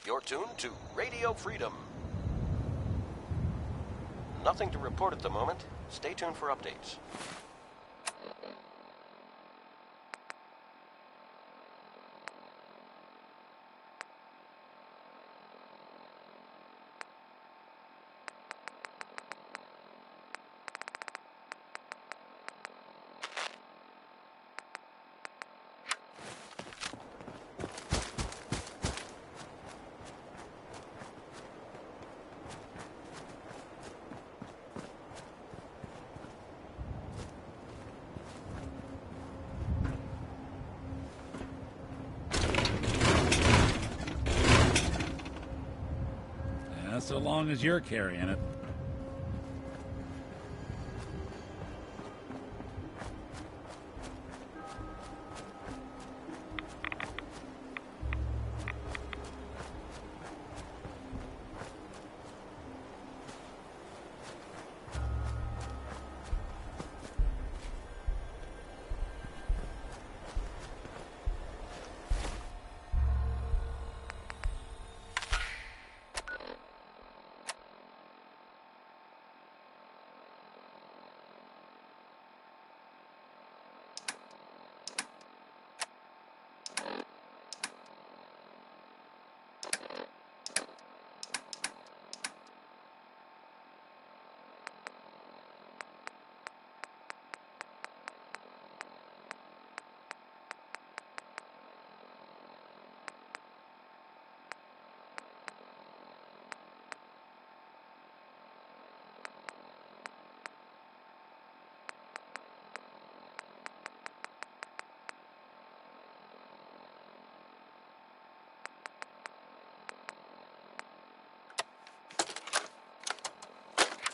You're tuned to Radio Freedom. Nothing to report at the moment. Stay tuned for updates. So long as you're carrying it.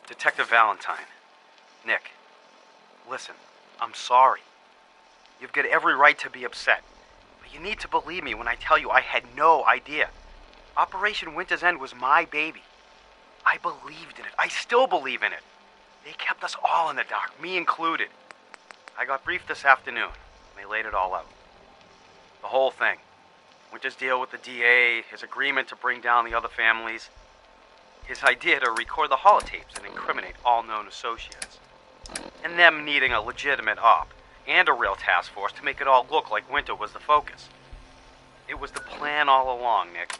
Detective Valentine. Nick, listen, I'm sorry. You've got every right to be upset. But you need to believe me when I tell you I had no idea. Operation Winter's End was my baby. I believed in it. I still believe in it. They kept us all in the dark, me included. I got briefed this afternoon, and they laid it all out. The whole thing. Winter's deal with the DA, his agreement to bring down the other families, his idea to record the holotapes and incriminate all known associates, and them needing a legitimate op and a real task force to make it all look like Winter was the focus. It was the plan all along, Nick.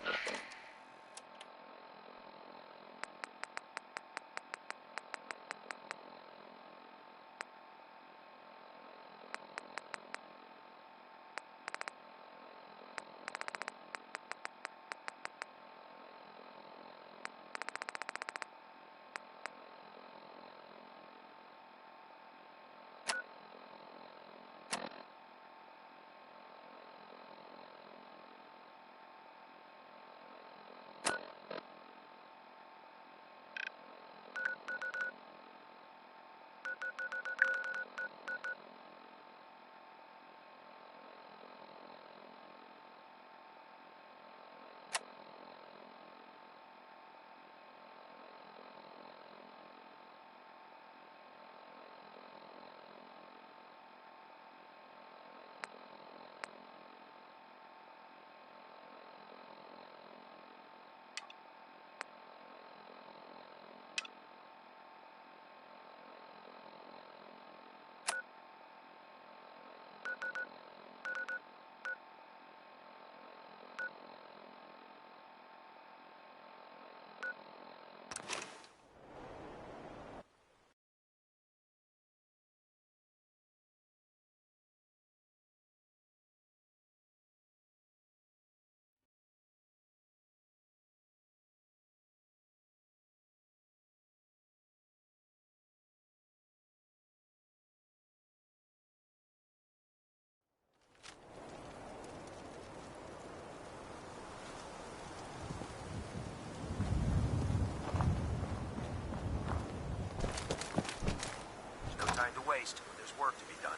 haste when there's work to be done.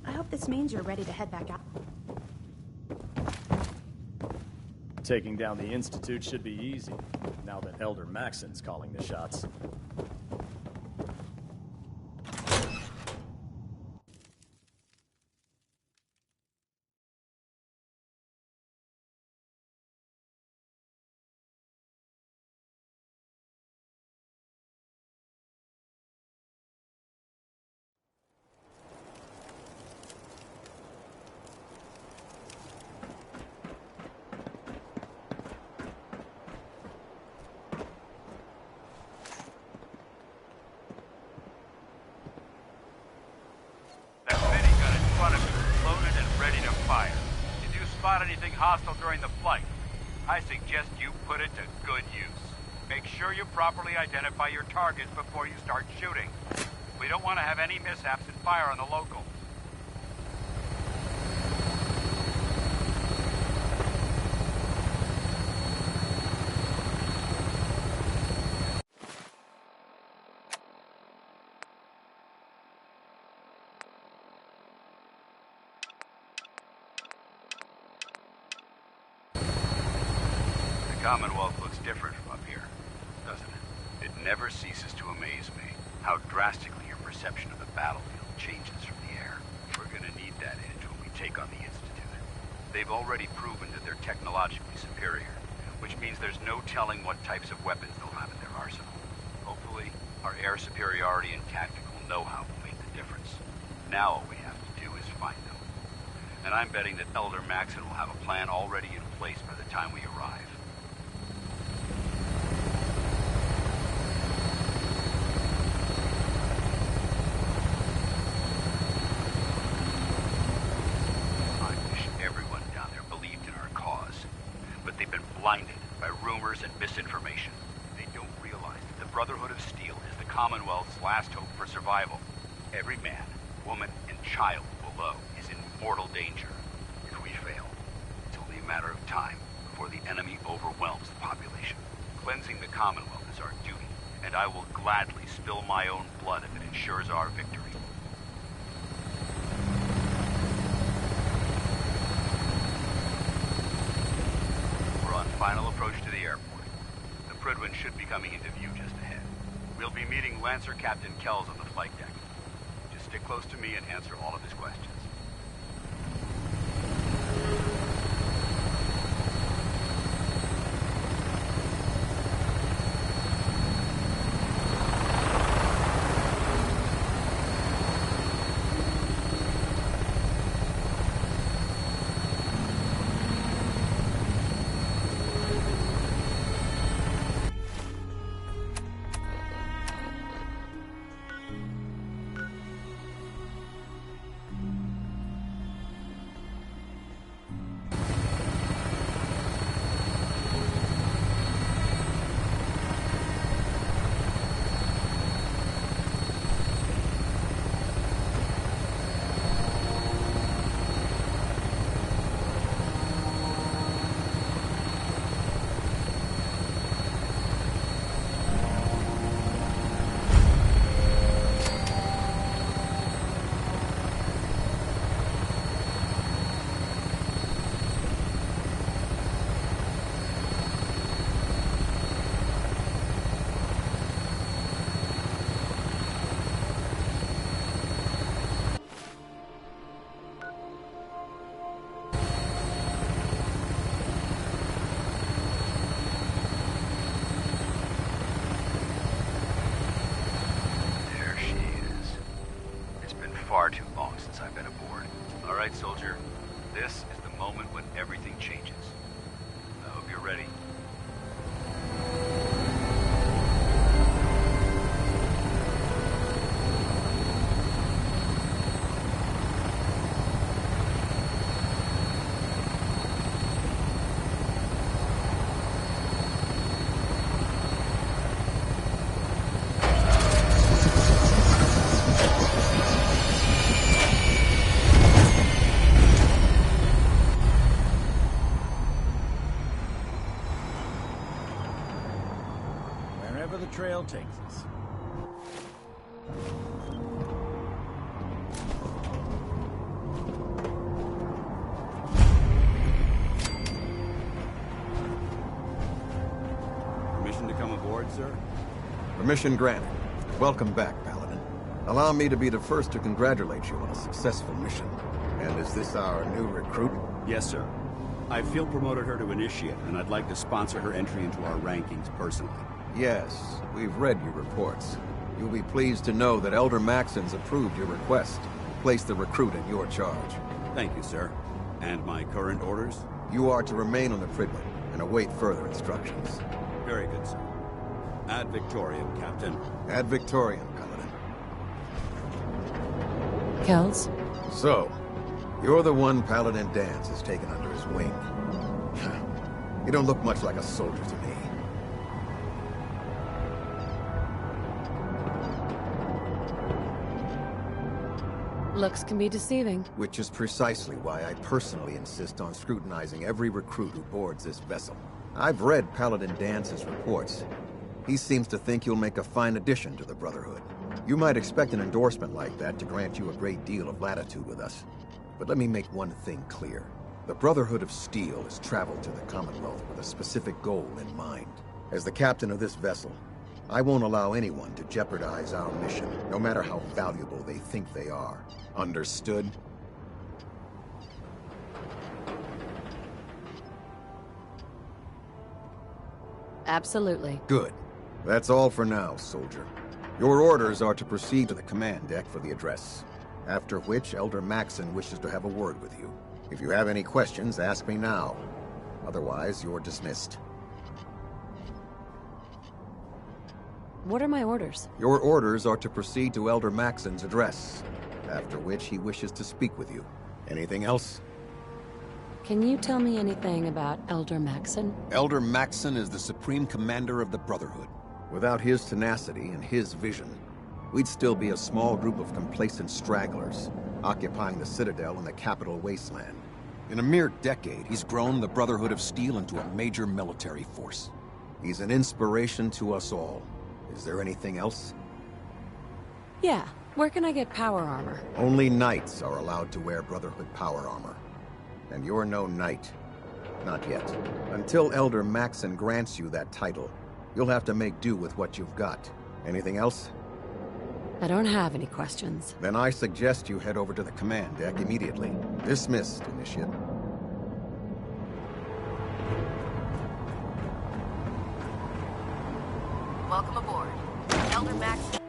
I hope this means you're ready to head back out. Taking down the Institute should be easy, now that Elder Maxon's calling the shots. Anything hostile during the flight, I suggest you put it to good use. Make sure you properly identify your targets before you start shooting. We don't want to have any mishaps and fire on the local. Commonwealth looks different from up here, doesn't it? It never ceases to amaze me how drastically your perception of the battlefield changes from the air. We're gonna need that edge when we take on the Institute. They've already proven that they're technologically superior, which means there's no telling what types of weapons they'll have in their arsenal. Hopefully, our air superiority and tactical know-how will make the difference. Now all we have to do is find them. And I'm betting that Elder Maxon will have a plan already in place by the time we arrive. Blinded by rumors and misinformation. They don't realize that the Brotherhood of Steel is the Commonwealth's last hope for survival. Every man, woman, and child below is in mortal danger. If we fail, it's only a matter of time before the enemy overwhelms the population. Cleansing the Commonwealth is our duty, and I will gladly spill my own blood if it ensures our victory. Final approach to the airport. The Prydwen should be coming into view just ahead. We'll be meeting Lancer Captain Kells on the flight deck. Just stick close to me and answer all of his questions. wherever the trail takes us. Permission to come aboard, sir? Permission granted. Welcome back, Paladin. Allow me to be the first to congratulate you on a successful mission. And is this our new recruit? Yes, sir. I field promoted her to initiate, and I'd like to sponsor her entry into our rankings personally. Yes, we've read your reports. You'll be pleased to know that Elder Maxon's approved your request to place the recruit in your charge. Thank you, sir. And my current orders? You are to remain on the Priglet and await further instructions. Very good, sir. Ad Victoriam, Captain. Ad Victoriam, Paladin. Kells? So, you're the one Paladin Danse has taken under his wing. You don't look much like a soldier to me. Looks can be deceiving. Which is precisely why I personally insist on scrutinizing every recruit who boards this vessel. I've read Paladin Dance's reports. He seems to think you'll make a fine addition to the Brotherhood. You might expect an endorsement like that to grant you a great deal of latitude with us. But let me make one thing clear. The Brotherhood of Steel has traveled to the Commonwealth with a specific goal in mind. As the captain of this vessel, I won't allow anyone to jeopardize our mission, no matter how valuable they think they are. Understood? Absolutely. Good. That's all for now, soldier. Your orders are to proceed to the command deck for the address. After which, Elder Maxon wishes to have a word with you. If you have any questions, ask me now. Otherwise, you're dismissed. What are my orders? Your orders are to proceed to Elder Maxon's address. After which, he wishes to speak with you. Anything else? Can you tell me anything about Elder Maxon? Elder Maxon is the Supreme Commander of the Brotherhood. Without his tenacity and his vision, we'd still be a small group of complacent stragglers, occupying the Citadel in the capital wasteland. In a mere decade, he's grown the Brotherhood of Steel into a major military force. He's an inspiration to us all. Is there anything else? Yeah. Where can I get power armor? Only knights are allowed to wear Brotherhood power armor. And you're no knight. Not yet. Until Elder Maxon grants you that title, you'll have to make do with what you've got. Anything else? I don't have any questions. Then I suggest you head over to the command deck immediately. Dismissed, Initiate. Welcome aboard. Elder Maxon.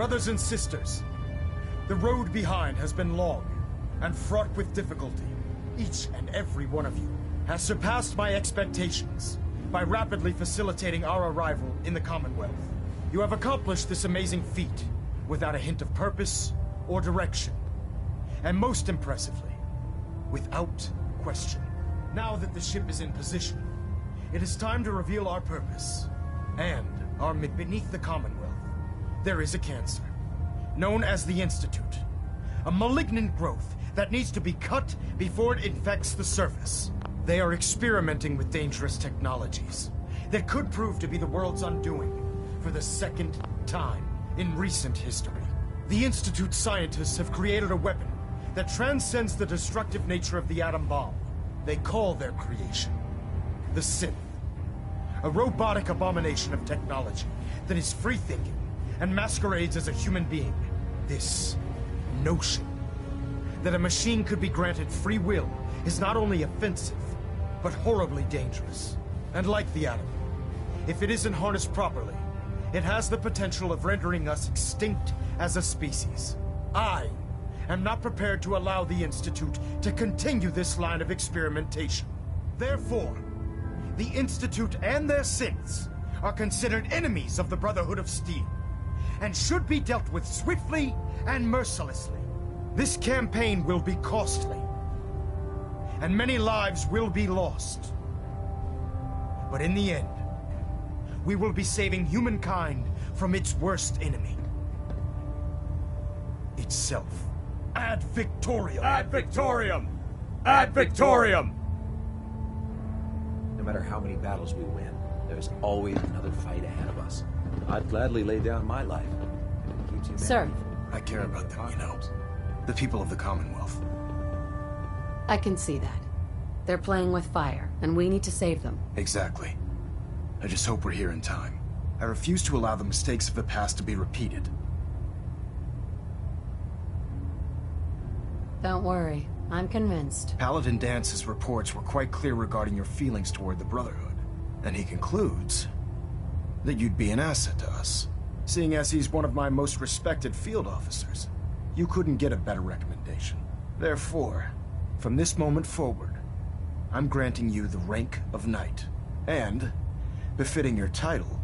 Brothers and sisters, the road behind has been long and fraught with difficulty. Each and every one of you has surpassed my expectations by rapidly facilitating our arrival in the Commonwealth. You have accomplished this amazing feat without a hint of purpose or direction. And most impressively, without question. Now that the ship is in position, it is time to reveal our purpose and our beneath the Commonwealth. There is a cancer, known as the Institute. A malignant growth that needs to be cut before it infects the surface. They are experimenting with dangerous technologies that could prove to be the world's undoing for the second time in recent history. The Institute scientists have created a weapon that transcends the destructive nature of the atom bomb. They call their creation the Synth. A robotic abomination of technology that is free-thinking and masquerades as a human being. This notion that a machine could be granted free will is not only offensive, but horribly dangerous. And like the atom, if it isn't harnessed properly, it has the potential of rendering us extinct as a species. I am not prepared to allow the Institute to continue this line of experimentation. Therefore, the Institute and their synths are considered enemies of the Brotherhood of Steel, and should be dealt with swiftly and mercilessly. This campaign will be costly, and many lives will be lost. But in the end, we will be saving humankind from its worst enemy. Itself. Ad Victoriam! Ad Victoriam! Ad Victoriam! No matter how many battles we win, there's always another fight ahead of us. I'd gladly lay down my life if it keeps humanity Sir. I care about them, you know. The people of the Commonwealth. I can see that. They're playing with fire, and we need to save them. Exactly. I just hope we're here in time. I refuse to allow the mistakes of the past to be repeated. Don't worry. I'm convinced. Paladin Dance's reports were quite clear regarding your feelings toward the Brotherhood. And he concludes that you'd be an asset to us. Seeing as he's one of my most respected field officers, you couldn't get a better recommendation. Therefore, from this moment forward, I'm granting you the rank of Knight. And, befitting your title,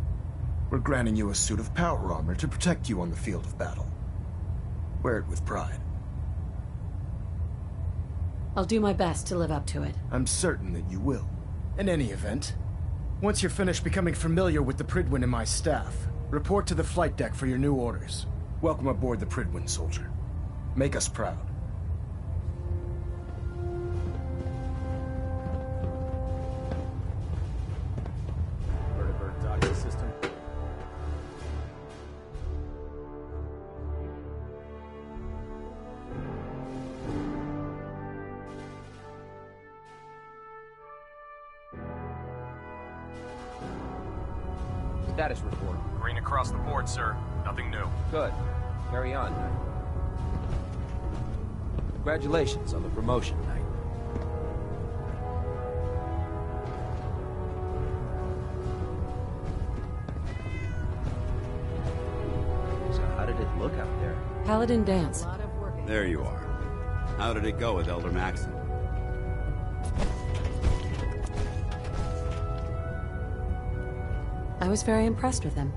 we're granting you a suit of power armor to protect you on the field of battle. Wear it with pride. I'll do my best to live up to it. I'm certain that you will. In any event, once you're finished becoming familiar with the Prydwen and my staff, report to the flight deck for your new orders. Welcome aboard the Prydwen, soldier. Make us proud. Vertibird docking system. Status report. Green across the board, sir. Nothing new. Good. Carry on, Knight. Congratulations on the promotion, Knight. So how did it look out there? Paladin Dance. There you are. How did it go with Elder Maxon? I was very impressed with him.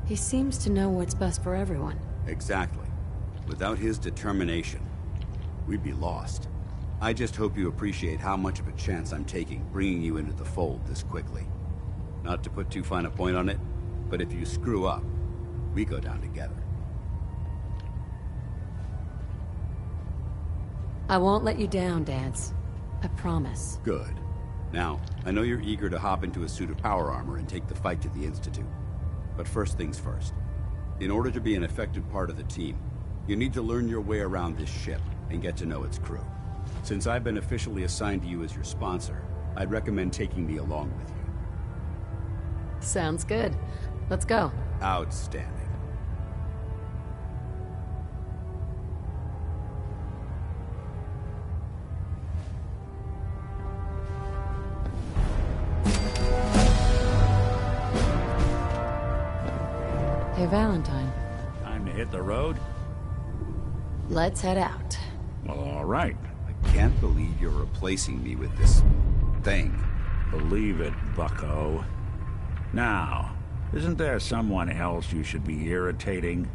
He seems to know what's best for everyone. Exactly. Without his determination, we'd be lost. I just hope you appreciate how much of a chance I'm taking bringing you into the fold this quickly. Not to put too fine a point on it, but if you screw up, we go down together. I won't let you down, Dance. I promise. Good. Now, I know you're eager to hop into a suit of power armor and take the fight to the Institute. But first things first. In order to be an effective part of the team, you need to learn your way around this ship and get to know its crew. Since I've been officially assigned to you as your sponsor, I'd recommend taking me along with you. Sounds good. Let's go. Outstanding. Hey, Valentine. Time to hit hit the road? Let's head out. Well, all right. I can't believe you're replacing me with this thing. Believe it, bucko. Now, isn't there someone else you should be irritating?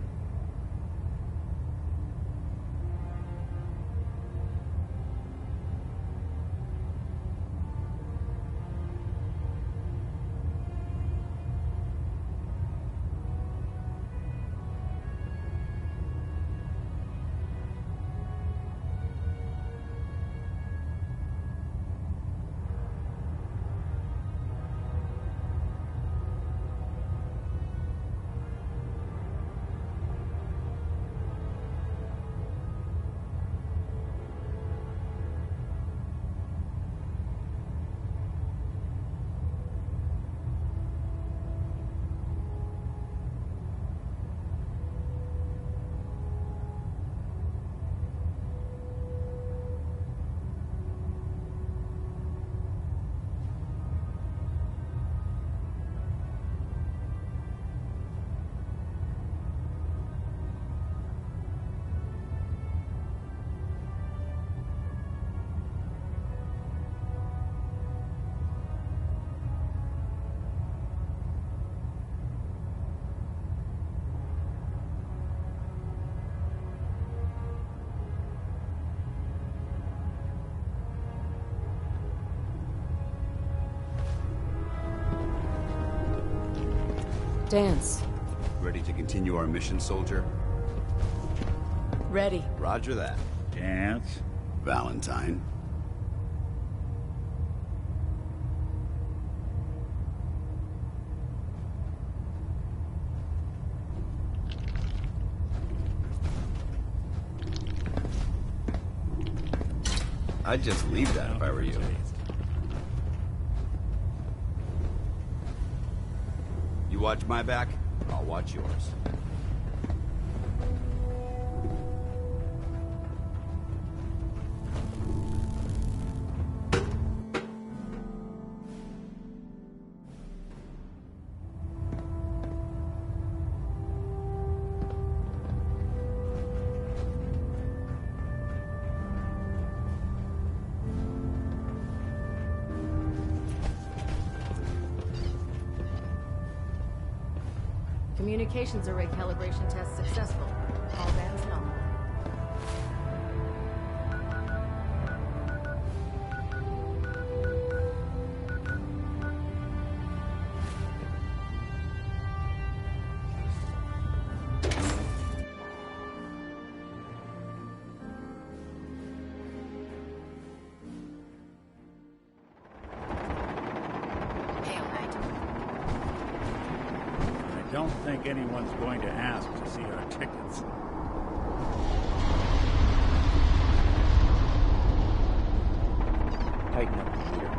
Dance. Ready to continue our mission, soldier? Ready. Roger that. Dance. Valentine. I'd just leave that if I were you. You watch my back, I'll watch yours. Communications array calibration test successful. All bands nominal. I don't think anyone's going to ask to see our tickets. Tighten up, Peter.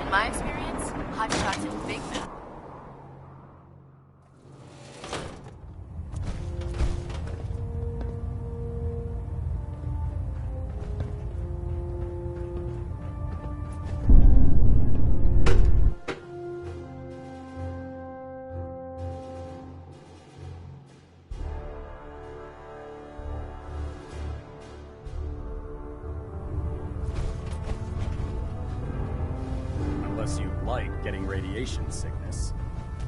In my experience, hot shots and big men. Unless you like getting radiation sickness,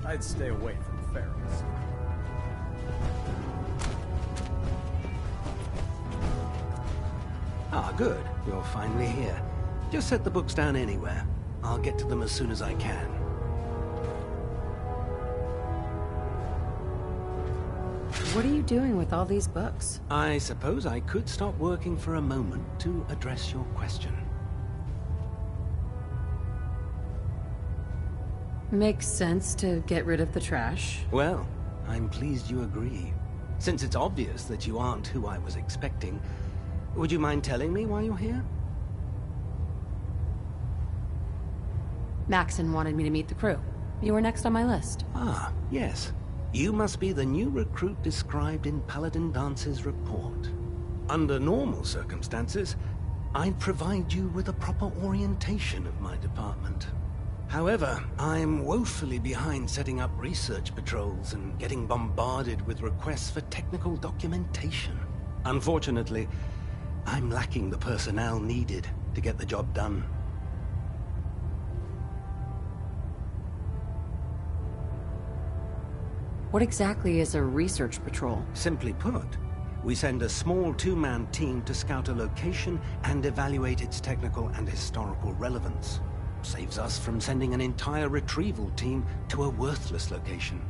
I'd stay away from ferals. Ah, good. You're finally here. Just set the books down anywhere. I'll get to them as soon as I can. What are you doing with all these books? I suppose I could stop working for a moment to address your question. Makes sense to get rid of the trash. Well, I'm pleased you agree. Since it's obvious that you aren't who I was expecting, would you mind telling me why you're here? Maxon wanted me to meet the crew. You were next on my list. Ah, yes. You must be the new recruit described in Paladin Dance's report. Under normal circumstances, I'd provide you with a proper orientation of my department. However, I'm woefully behind setting up research patrols and getting bombarded with requests for technical documentation. Unfortunately, I'm lacking the personnel needed to get the job done. What exactly is a research patrol? Simply put, we send a small two-man team to scout a location and evaluate its technical and historical relevance. Saves us from sending an entire retrieval team to a worthless location.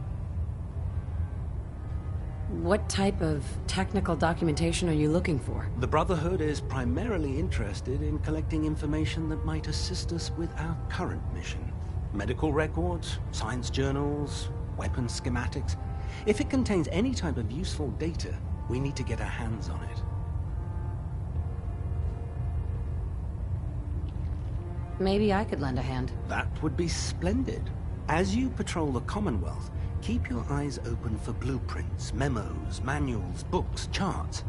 What type of technical documentation are you looking for? The Brotherhood is primarily interested in collecting information that might assist us with our current mission. Medical records, science journals, weapon schematics. If it contains any type of useful data, we need to get our hands on it. Maybe I could lend a hand. That would be splendid. As you patrol the Commonwealth, keep your eyes open for blueprints, memos, manuals, books, charts.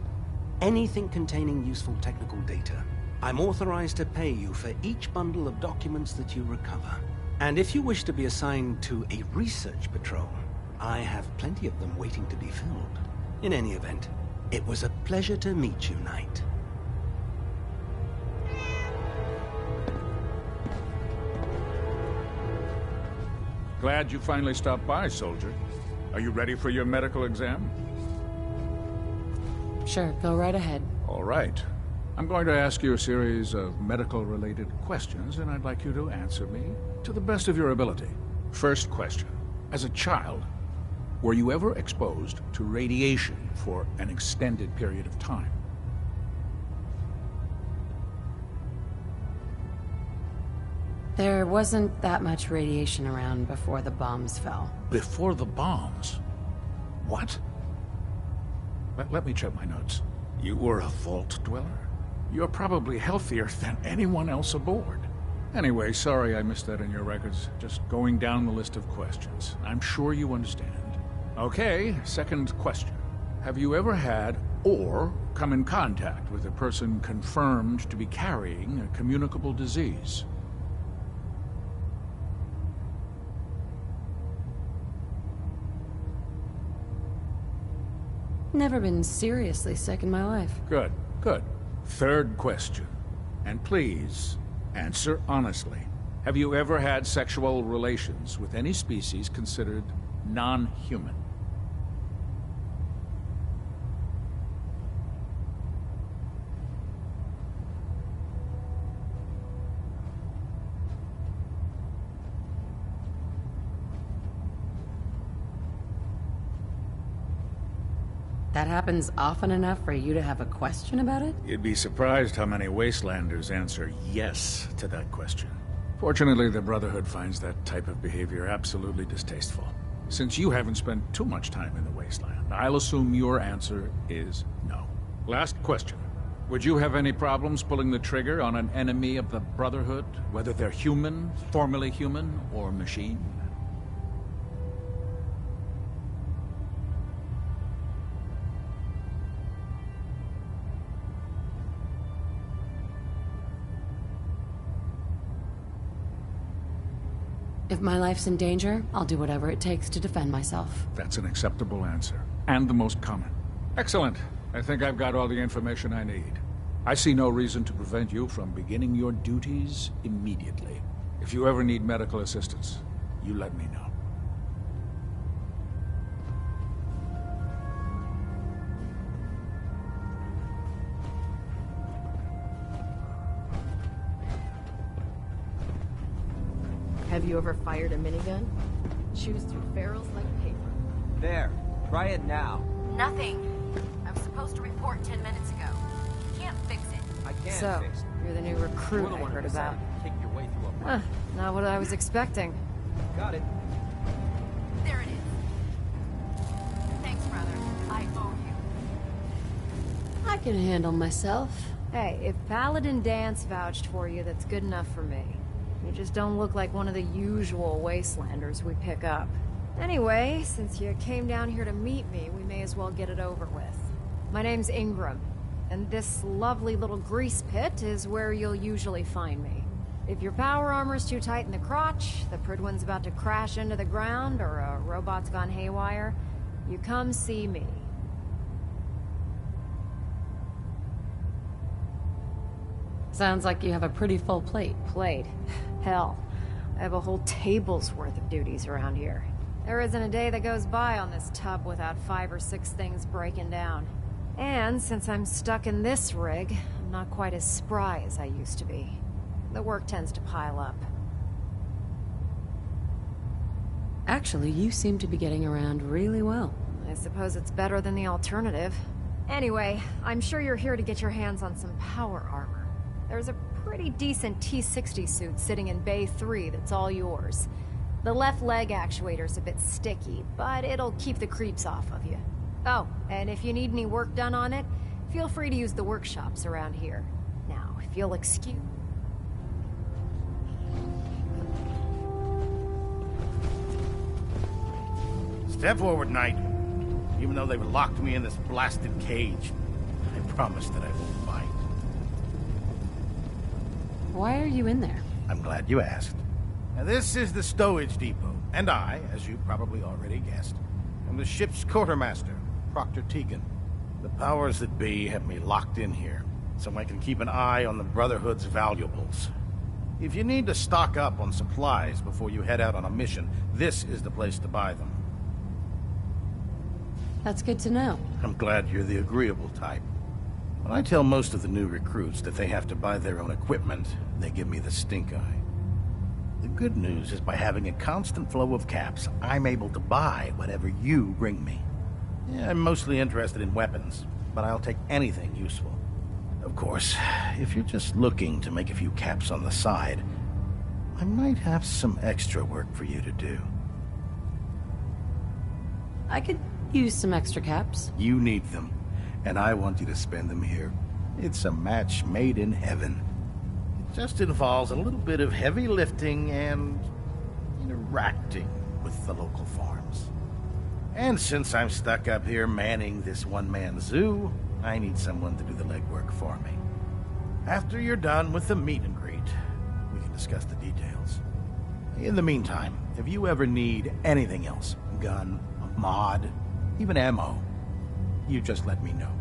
Anything containing useful technical data. I'm authorized to pay you for each bundle of documents that you recover. And if you wish to be assigned to a research patrol, I have plenty of them waiting to be filled. In any event, it was a pleasure to meet you, Knight. Glad you finally stopped by, soldier. Are you ready for your medical exam? Sure, go right ahead. All right. I'm going to ask you a series of medical-related questions, and I'd like you to answer me to the best of your ability. First question. As a child, were you ever exposed to radiation for an extended period of time? There wasn't that much radiation around before the bombs fell. Before the bombs? What? Let me check my notes. You were a vault dweller? You're probably healthier than anyone else aboard. Anyway, sorry I missed that in your records. Just going down the list of questions. I'm sure you understand. Okay, second question. Have you ever had or come in contact with a person confirmed to be carrying a communicable disease? Never been seriously sick in my life. Good, good. Third question. And please, answer honestly. Have you ever had sexual relations with any species considered non-human? That happens often enough for you to have a question about it? You'd be surprised how many Wastelanders answer yes to that question. Fortunately, the Brotherhood finds that type of behavior absolutely distasteful. Since you haven't spent too much time in the Wasteland, I'll assume your answer is no. Last question. Would you have any problems pulling the trigger on an enemy of the Brotherhood, whether they're human, formerly human, or machine? If my life's in danger, I'll do whatever it takes to defend myself. That's an acceptable answer, and the most common. Excellent. I think I've got all the information I need. I see no reason to prevent you from beginning your duties immediately. If you ever need medical assistance, you let me know. Have you ever fired a minigun? Chews through barrels like paper. There. Try it now. Nothing. I was supposed to report 10 minutes ago. You can't fix it. I can't So, fix it. you're the new recruit I heard about. Kick your way through a Not what I was expecting. Got it. There it is. Thanks, brother. I owe you. I can handle myself. Hey, if Paladin Dance vouched for you, that's good enough for me. You just don't look like one of the usual wastelanders we pick up. Anyway, since you came down here to meet me, we may as well get it over with. My name's Ingram, and this lovely little grease pit is where you'll usually find me. If your power armor's too tight in the crotch, the Prydwen's about to crash into the ground, or a robot's gone haywire, you come see me. Sounds like you have a pretty full plate. Plate? Hell, I have a whole table's worth of duties around here. There isn't a day that goes by on this tub without 5 or 6 things breaking down. And since I'm stuck in this rig, I'm not quite as spry as I used to be. The work tends to pile up. Actually, you seem to be getting around really well. I suppose it's better than the alternative. Anyway, I'm sure you're here to get your hands on some power armor. There's a pretty decent T-60 suit sitting in Bay 3 that's all yours. The left leg actuator's a bit sticky, but it'll keep the creeps off of you. Oh, and if you need any work done on it, feel free to use the workshops around here. Now, if you'll excuse... Step forward, Knight. Even though they've locked me in this blasted cage, I promise that I won't bite. Why are you in there? I'm glad you asked. Now, this is the stowage depot, and I, as you probably already guessed, am the ship's quartermaster, Proctor Tegan. The powers that be have me locked in here, so I can keep an eye on the Brotherhood's valuables. If you need to stock up on supplies before you head out on a mission, this is the place to buy them. That's good to know. I'm glad you're the agreeable type. When I tell most of the new recruits that they have to buy their own equipment, they give me the stink eye. The good news is by having a constant flow of caps, I'm able to buy whatever you bring me. Yeah, I'm mostly interested in weapons, but I'll take anything useful. Of course, if you're just looking to make a few caps on the side, I might have some extra work for you to do. I could use some extra caps. You need them, and I want you to spend them here. It's a match made in heaven. It just involves a little bit of heavy lifting and interacting with the local farms. And since I'm stuck up here manning this one-man zoo, I need someone to do the legwork for me. After you're done with the meet and greet, we can discuss the details. In the meantime, if you ever need anything else, gun, a mod, even ammo, you just let me know.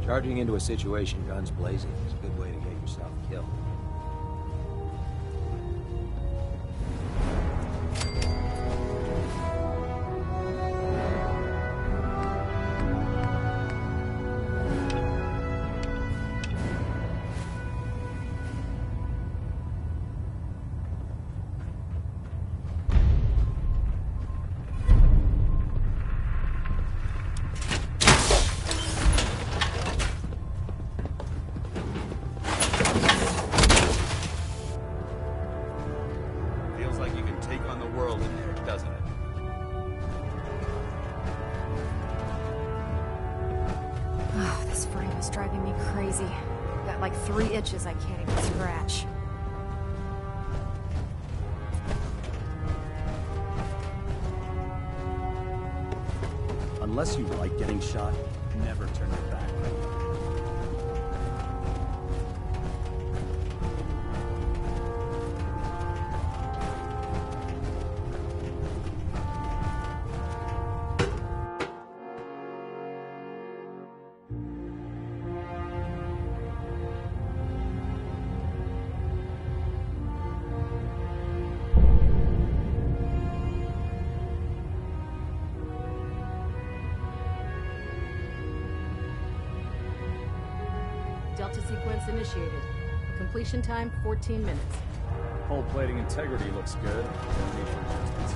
Charging into a situation guns blazing is a good way to get yourself killed. I can't even scratch. Unless you like getting shot, never turn your back. Delta sequence initiated. Completion time 14 minutes. Hull plating integrity looks good. No need for adjustments.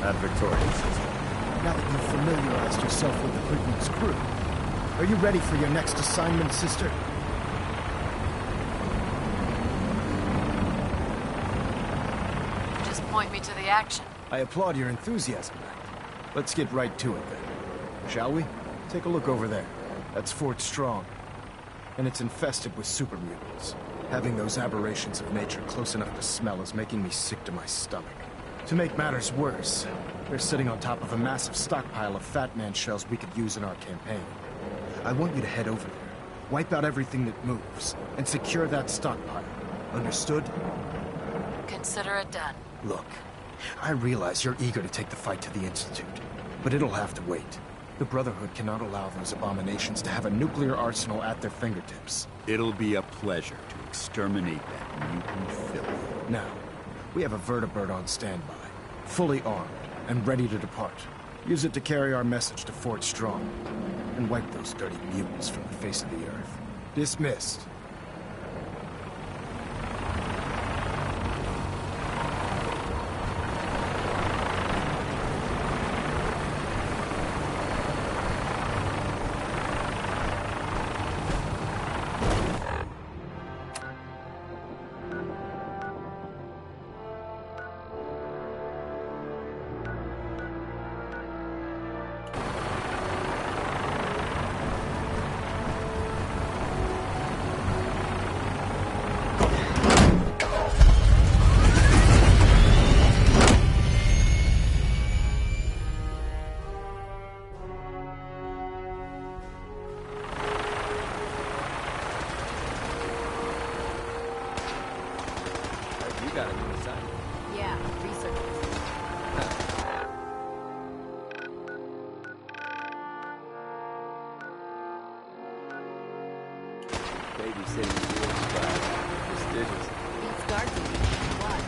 At Victoria, sister. Now that you've familiarized yourself with the Quidman's crew, are you ready for your next assignment, sister? Just point me to the action. I applaud your enthusiasm, Knight. Let's get right to it, then. Shall we? Take a look over there. That's Fort Strong. And it's infested with super mutants. Having those aberrations of nature close enough to smell is making me sick to my stomach. To make matters worse, they're sitting on top of a massive stockpile of Fat Man shells we could use in our campaign. I want you to head over there, wipe out everything that moves, and secure that stockpile. Understood? Consider it done. Look, I realize you're eager to take the fight to the Institute, but it'll have to wait. The Brotherhood cannot allow those abominations to have a nuclear arsenal at their fingertips. It'll be a pleasure to exterminate that mutant filth. Now, we have a vertibird on standby, fully armed, and ready to depart. Use it to carry our message to Fort Strong, and wipe those dirty mutants from the face of the earth. Dismissed. Yeah, research. Babysitting is prestigious. Beats guard duty. Why?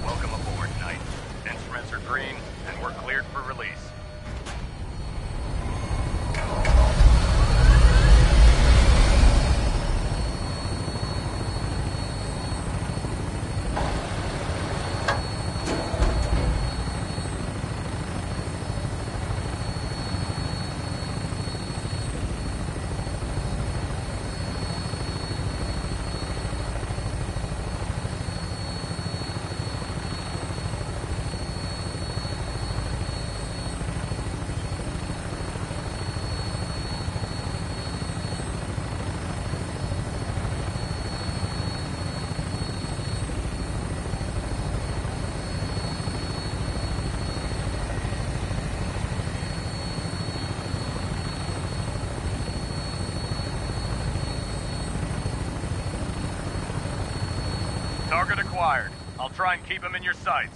Welcome aboard, Knight. Instruments are green, and we're cleared for release. Target acquired. I'll try and keep him in your sights.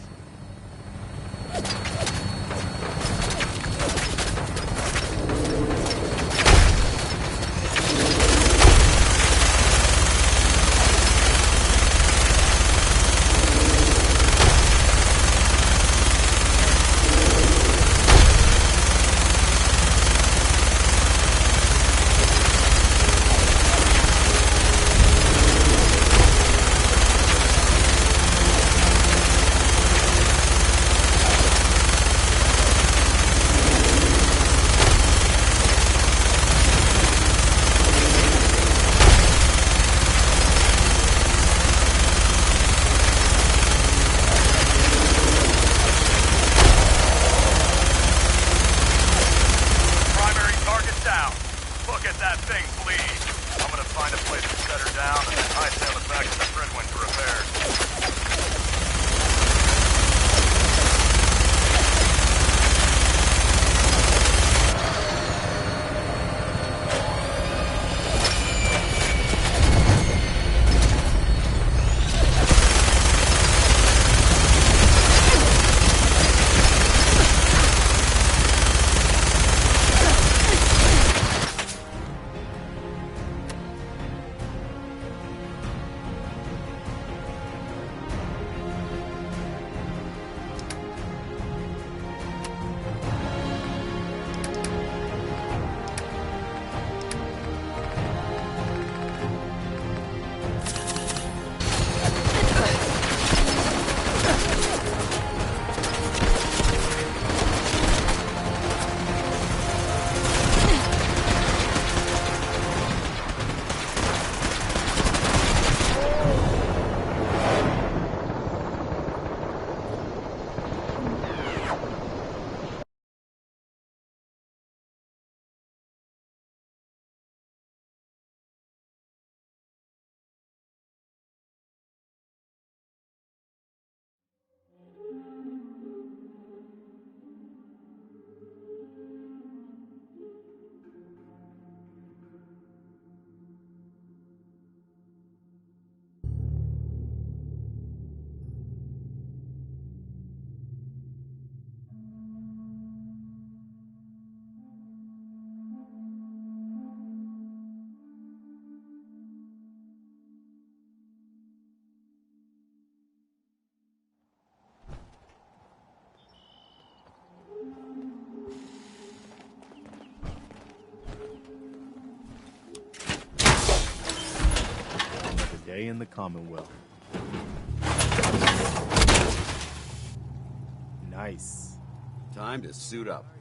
Day in the Commonwealth. Nice. Time to suit up.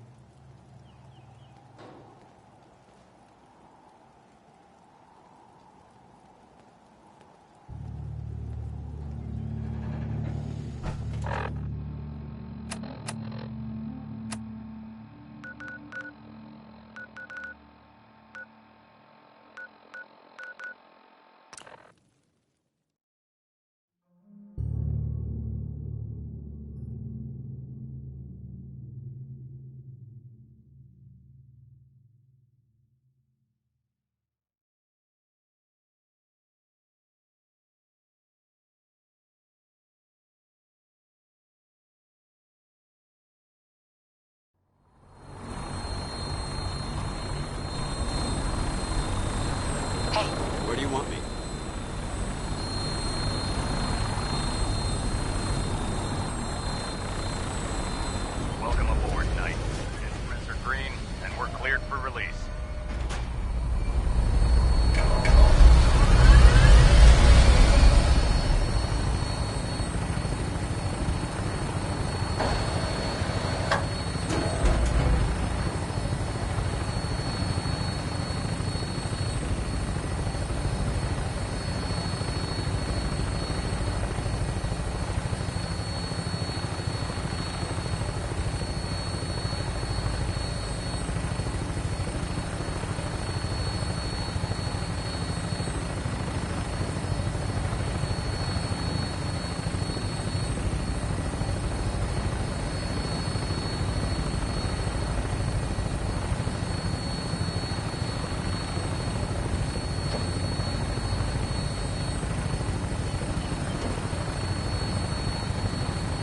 you want me? Welcome aboard, Knight. Instruments are green, and we're cleared for release.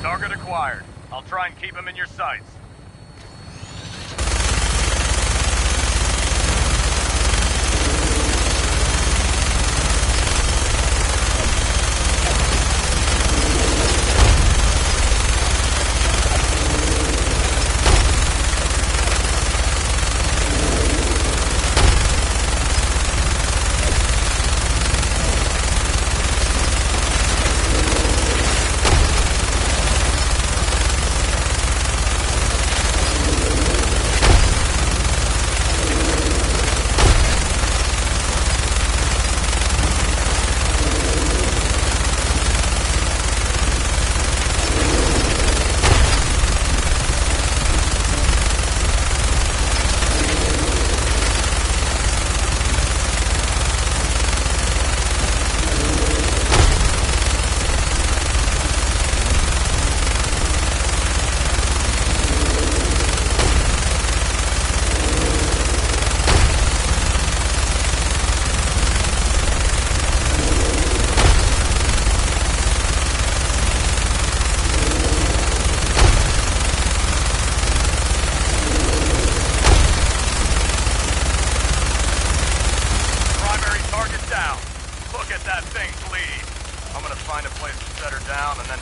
Target acquired. I'll try and keep him in your sights.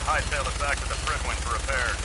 Hightail it back to the Fridwin for repairs.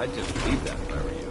I'd just leave that if I were you.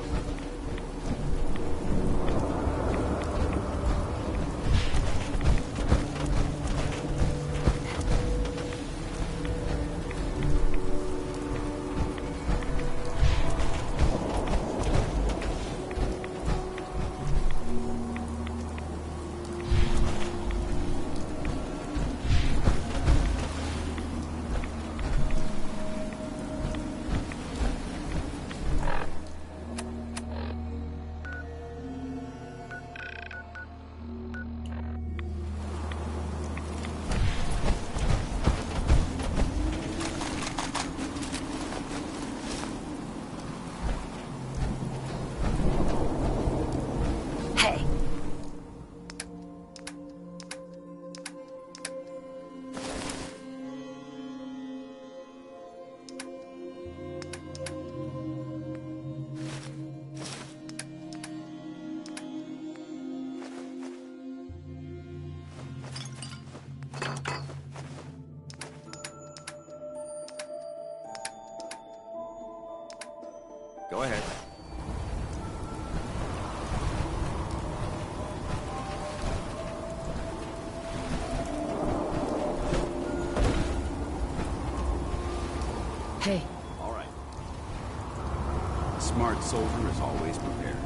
Go ahead. Hey. All right. A smart soldier is always prepared.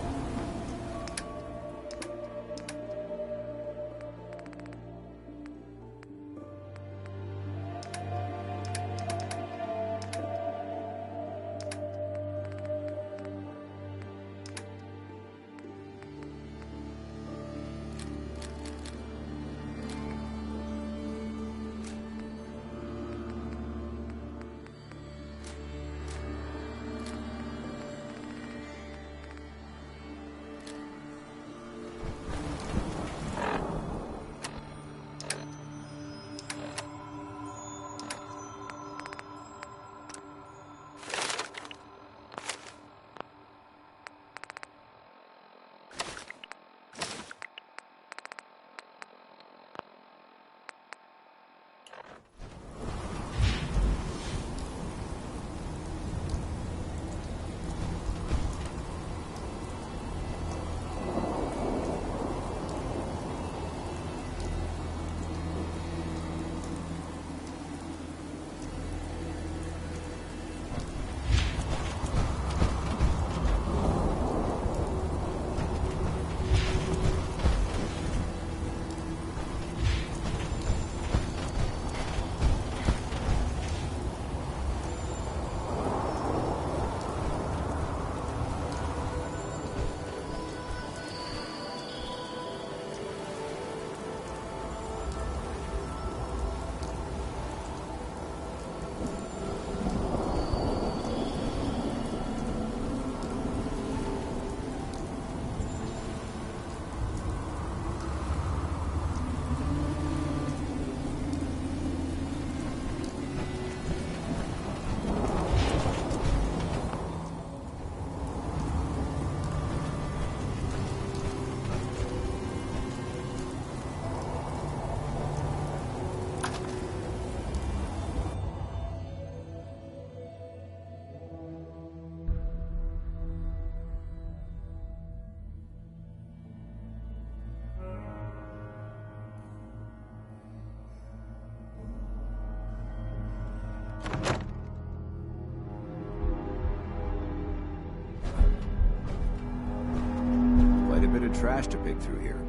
Trash to pick through here.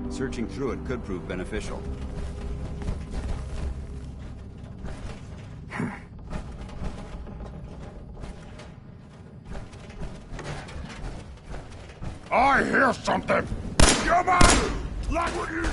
Searching through it could prove beneficial. I hear something! Come on! Like what you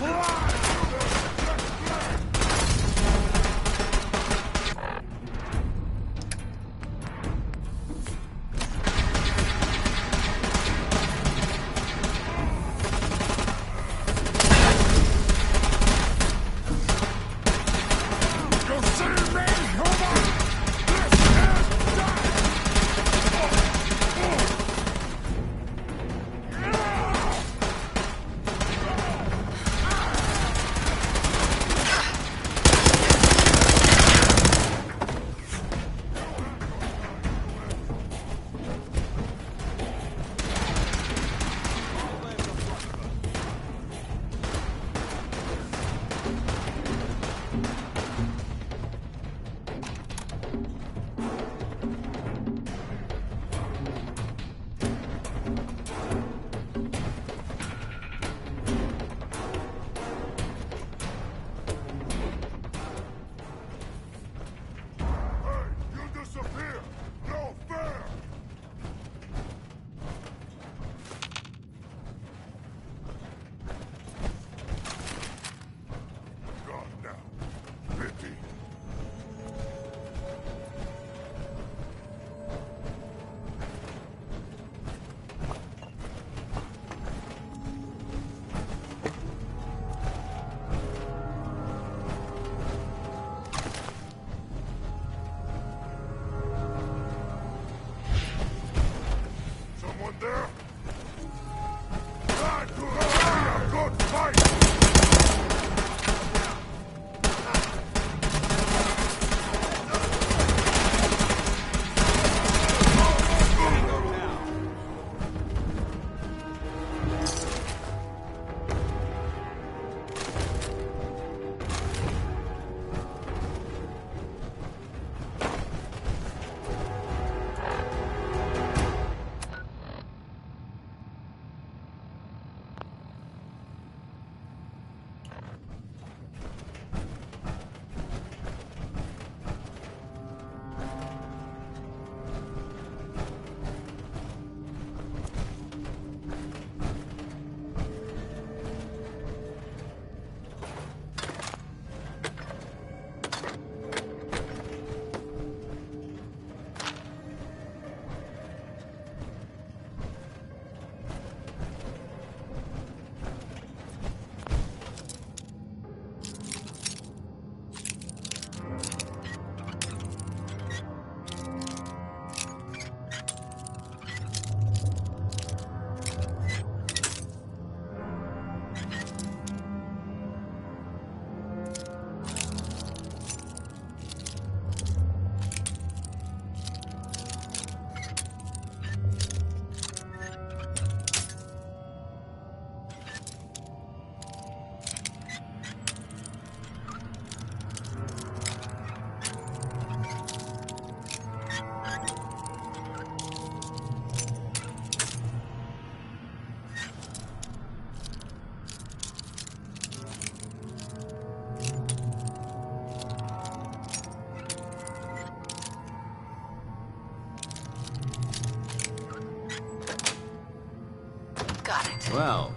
Well,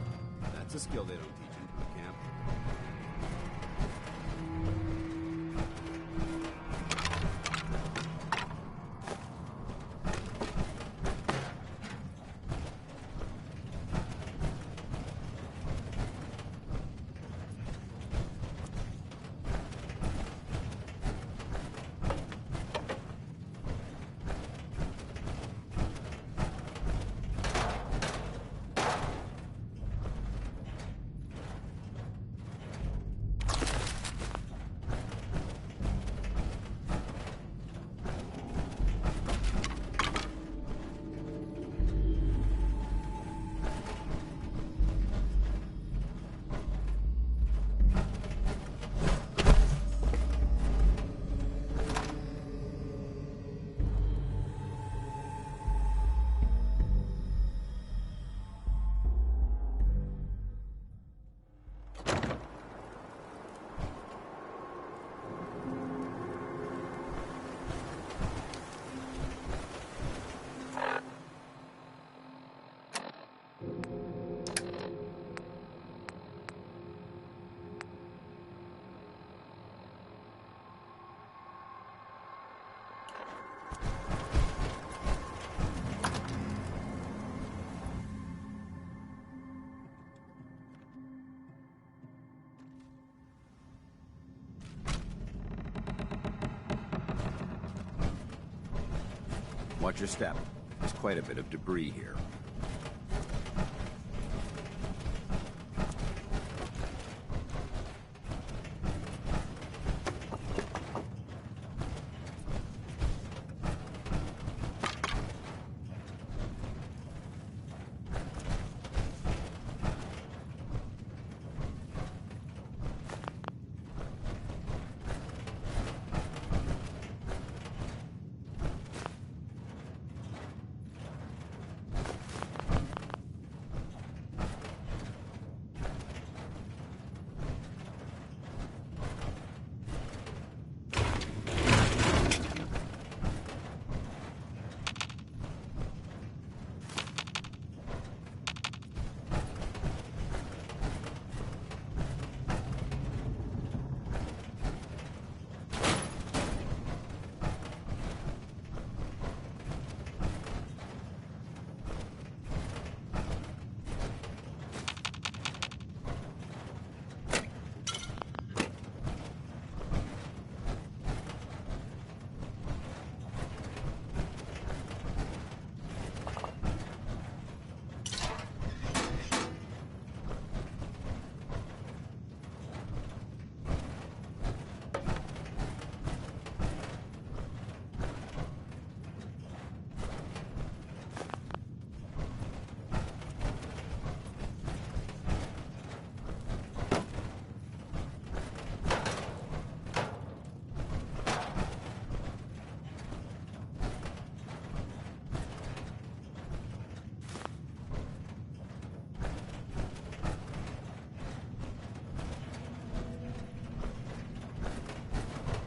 that's a skill they don't teach in boot camp. Watch your step. There's quite a bit of debris here.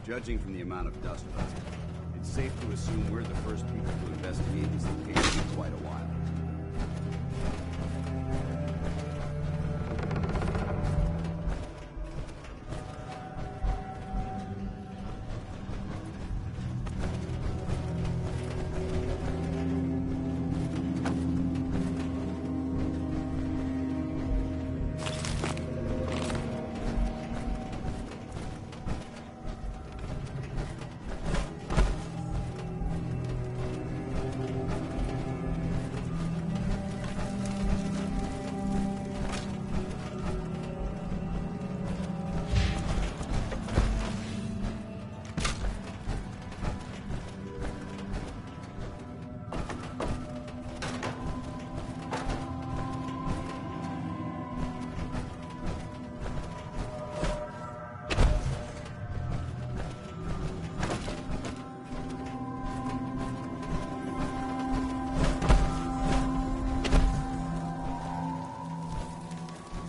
Judging from the amount of dust left, it's safe to assume we're the first people to investigate this location in quite a while.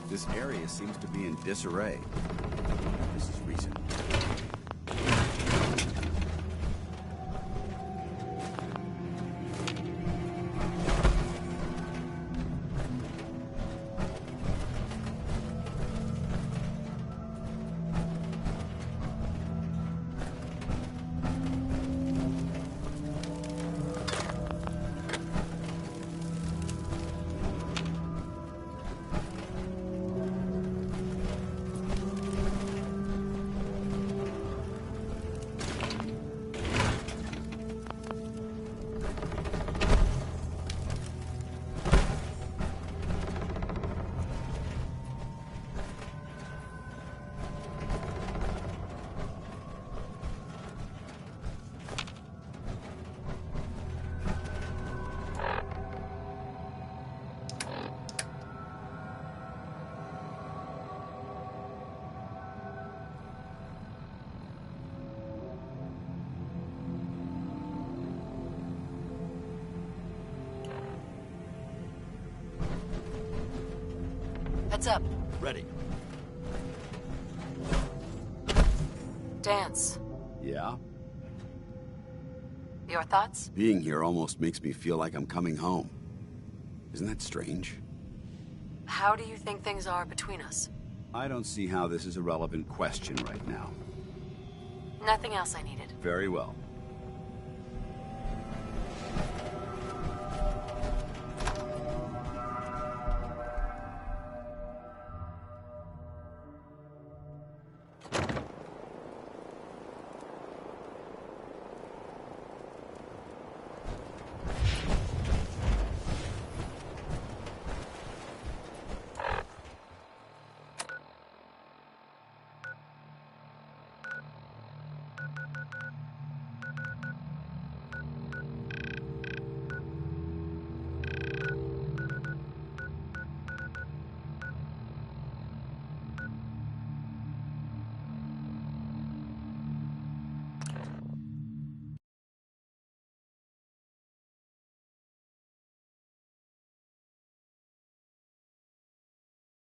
This area seems to be in disarray. This is recent. Heads up. Ready. Dance. Yeah? Your thoughts? Being here almost makes me feel like I'm coming home. Isn't that strange? How do you think things are between us? I don't see how this is a relevant question right now. Nothing else I needed. Very well.